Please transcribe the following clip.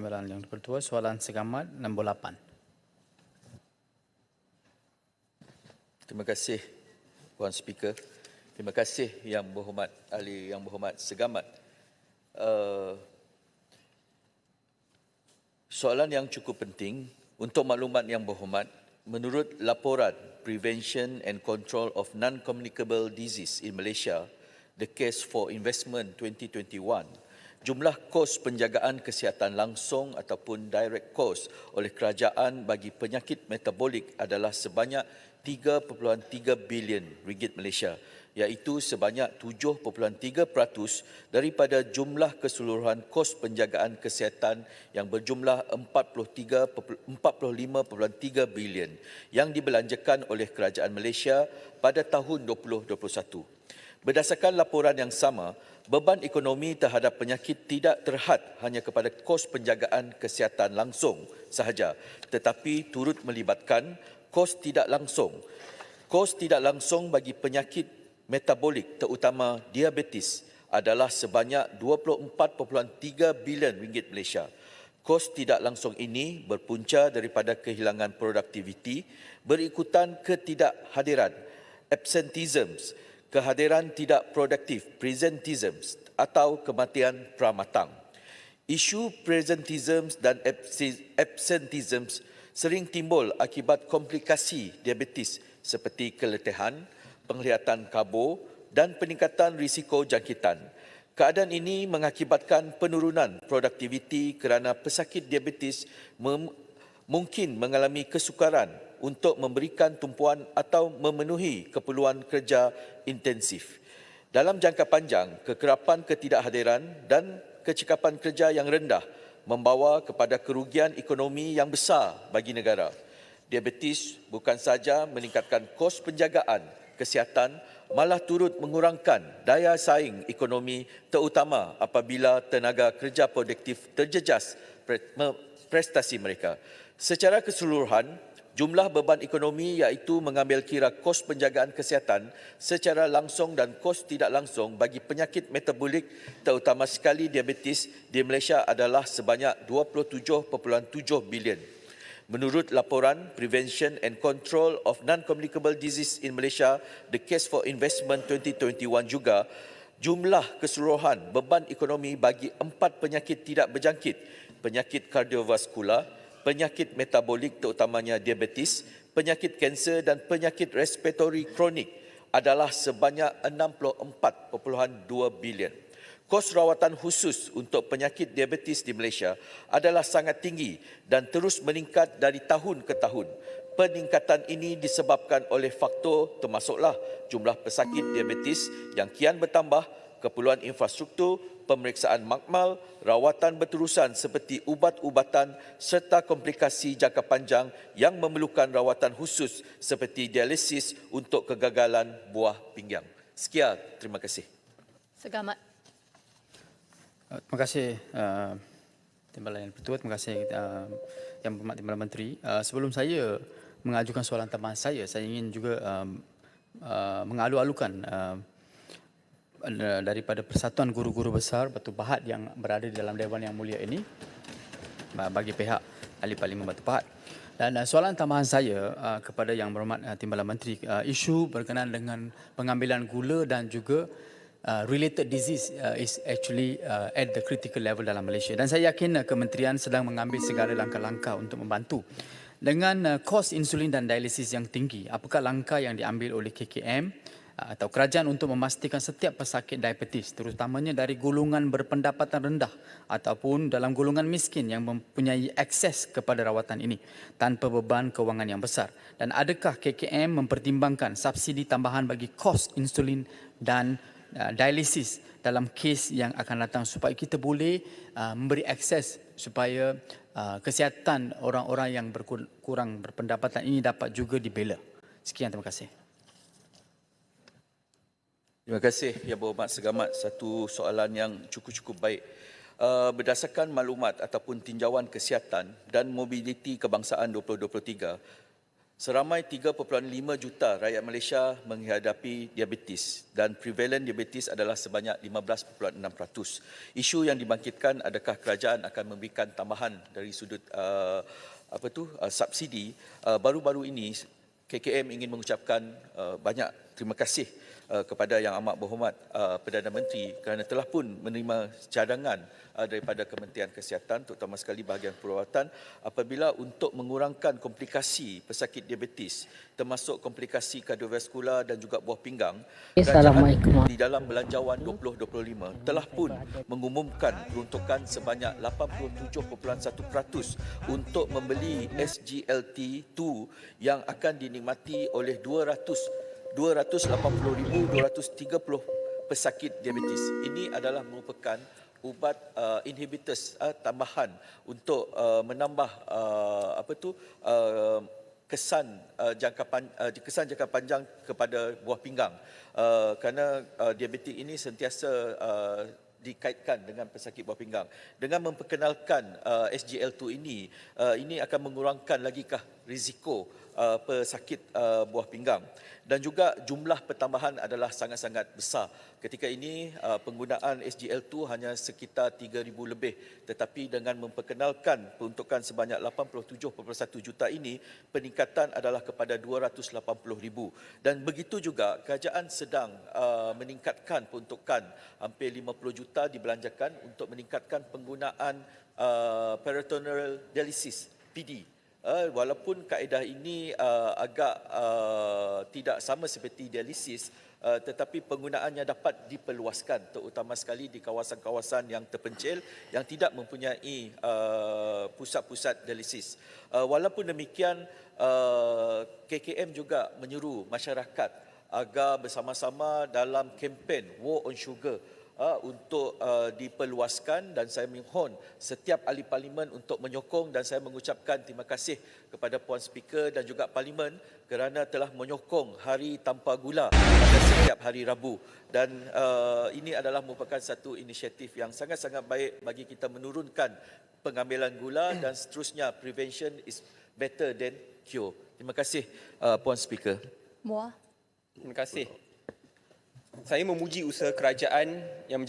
Timbalan Yang Dipertua, soalan segamat nombor 8. Terima kasih Puan Speaker. Terima kasih Yang Berhormat Ahli Yang Berhormat Segamat. Soalan yang cukup penting. Untuk maklumat Yang Berhormat, menurut laporan Prevention and Control of Non-Communicable Disease in Malaysia, The Case for Investment 2021, jumlah kos penjagaan kesihatan langsung ataupun direct cost oleh kerajaan bagi penyakit metabolik adalah sebanyak 3.3 bilion ringgit Malaysia, iaitu sebanyak 7.3% daripada jumlah keseluruhan kos penjagaan kesihatan yang berjumlah 45.3 bilion yang dibelanjakan oleh kerajaan Malaysia pada tahun 2021. Berdasarkan laporan yang sama, beban ekonomi terhadap penyakit tidak terhad hanya kepada kos penjagaan kesihatan langsung sahaja, tetapi turut melibatkan kos tidak langsung. Kos tidak langsung bagi penyakit metabolik terutama diabetes adalah sebanyak 24.3 bilion ringgit Malaysia. Kos tidak langsung ini berpunca daripada kehilangan produktiviti berikutan ketidakhadiran, absenteeism, kehadiran tidak produktif, presenteeism atau kematian pramatang. Isu presenteeism dan absenteeism sering timbul akibat komplikasi diabetes seperti keletihan, penglihatan kabur dan peningkatan risiko jangkitan. Keadaan ini mengakibatkan penurunan produktiviti kerana pesakit diabetes mungkin mengalami kesukaran untuk memberikan tumpuan atau memenuhi keperluan kerja intensif. Dalam jangka panjang, kekerapan ketidakhadiran dan kecekapan kerja yang rendah membawa kepada kerugian ekonomi yang besar bagi negara. Diabetes bukan sahaja meningkatkan kos penjagaan kesihatan, malah turut mengurangkan daya saing ekonomi terutama apabila tenaga kerja produktif terjejas prestasi mereka. Secara keseluruhan, jumlah beban ekonomi iaitu mengambil kira kos penjagaan kesihatan secara langsung dan kos tidak langsung bagi penyakit metabolik terutama sekali diabetes di Malaysia adalah sebanyak 27.7 bilion. Menurut laporan Prevention and Control of Non-Communicable Disease in Malaysia, The Case for Investment 2021 juga, jumlah keseluruhan beban ekonomi bagi 4 penyakit tidak berjangkit, penyakit kardiovaskular, penyakit metabolik terutamanya diabetes, penyakit kanser dan penyakit respiratori kronik adalah sebanyak 64.2 bilion. Kos rawatan khusus untuk penyakit diabetes di Malaysia adalah sangat tinggi dan terus meningkat dari tahun ke tahun. Peningkatan ini disebabkan oleh faktor termasuklah jumlah pesakit diabetes yang kian bertambah, keperluan infrastruktur, pemeriksaan makmal, rawatan berterusan seperti ubat-ubatan serta komplikasi jangka panjang yang memerlukan rawatan khusus seperti dialisis untuk kegagalan buah pinggang. Sekian, terima kasih. Segamat. Terima kasih Timbalan Yang Dipertua, terima kasih Yang Berhormat Timbalan Menteri. Sebelum saya mengajukan soalan tambahan saya ingin juga mengalu-alukan daripada Persatuan Guru-Guru Besar Batu Pahat yang berada di dalam Dewan Yang Mulia ini bagi pihak Ahli Parlimen Batu Pahat. Dan soalan tambahan saya kepada Yang Berhormat Timbalan Menteri, isu berkenaan dengan pengambilan gula dan juga related disease is actually at the critical level dalam Malaysia. Dan saya yakin kementerian sedang mengambil segala langkah-langkah untuk membantu. Dengan kos insulin dan dialisis yang tinggi, apakah langkah yang diambil oleh KKM atau kerajaan untuk memastikan setiap pesakit diabetes, terutamanya dari golongan berpendapatan rendah ataupun dalam golongan miskin yang mempunyai akses kepada rawatan ini tanpa beban kewangan yang besar? Dan adakah KKM mempertimbangkan subsidi tambahan bagi kos insulin dan dialisis dalam kes yang akan datang supaya kita boleh memberi akses supaya kesihatan orang-orang yang kurang berpendapatan ini dapat juga dibela. Sekian, terima kasih. Terima kasih Yang Berhormat Segamat. Satu soalan yang cukup baik. Berdasarkan maklumat ataupun tinjauan kesihatan dan mobiliti kebangsaan 2023, Seramai 3.5 juta rakyat Malaysia menghadapi diabetes dan prevalent diabetes adalah sebanyak 15.6%. Isu yang dibangkitkan adakah kerajaan akan memberikan tambahan dari sudut subsidi. Baru-baru ini KKM ingin mengucapkan banyak terima kasih kepada Yang Amat Berhormat Perdana Menteri kerana telah pun menerima cadangan daripada Kementerian Kesihatan, terutama sekali bahagian perawatan, apabila untuk mengurangkan komplikasi pesakit diabetes, termasuk komplikasi kardiovaskular dan juga buah pinggang. Kerajaan di dalam Belanjawan 2025 telah pun mengumumkan peruntukan sebanyak 87.1% untuk membeli SGLT2 yang akan dinikmati oleh 280,230 pesakit diabetes. Ini adalah merupakan ubat inhibitors tambahan untuk menambah kesan jangka panjang kepada buah pinggang. Kerana diabetes ini sentiasa dikaitkan dengan pesakit buah pinggang. Dengan memperkenalkan SGL2 ini akan mengurangkan lagikah risiko pesakit buah pinggang. Dan juga jumlah pertambahan adalah sangat-sangat besar. Ketika ini penggunaan SGL2 hanya sekitar 3,000 lebih, tetapi dengan memperkenalkan peruntukan sebanyak 87.1 juta ini, peningkatan adalah kepada 280,000. Dan begitu juga kerajaan sedang meningkatkan peruntukan hampir 50 juta dibelanjakan untuk meningkatkan penggunaan peritoneal dialysis PD. Walaupun kaedah ini agak tidak sama seperti dialisis, tetapi penggunaannya dapat diperluaskan, terutama sekali di kawasan-kawasan yang terpencil yang tidak mempunyai pusat-pusat dialisis. Walaupun demikian, KKM juga menyeru masyarakat agar bersama-sama dalam kempen War on Sugar untuk diperluaskan, dan saya mohon setiap ahli parlimen untuk menyokong, dan saya mengucapkan terima kasih kepada Puan Speaker dan juga parlimen kerana telah menyokong Hari Tanpa Gula pada setiap hari Rabu, dan ini adalah merupakan satu inisiatif yang sangat-sangat baik bagi kita menurunkan pengambilan gula, dan seterusnya prevention is better than cure. Terima kasih Puan Speaker. Muar. Terima kasih. Saya memuji usaha kerajaan yang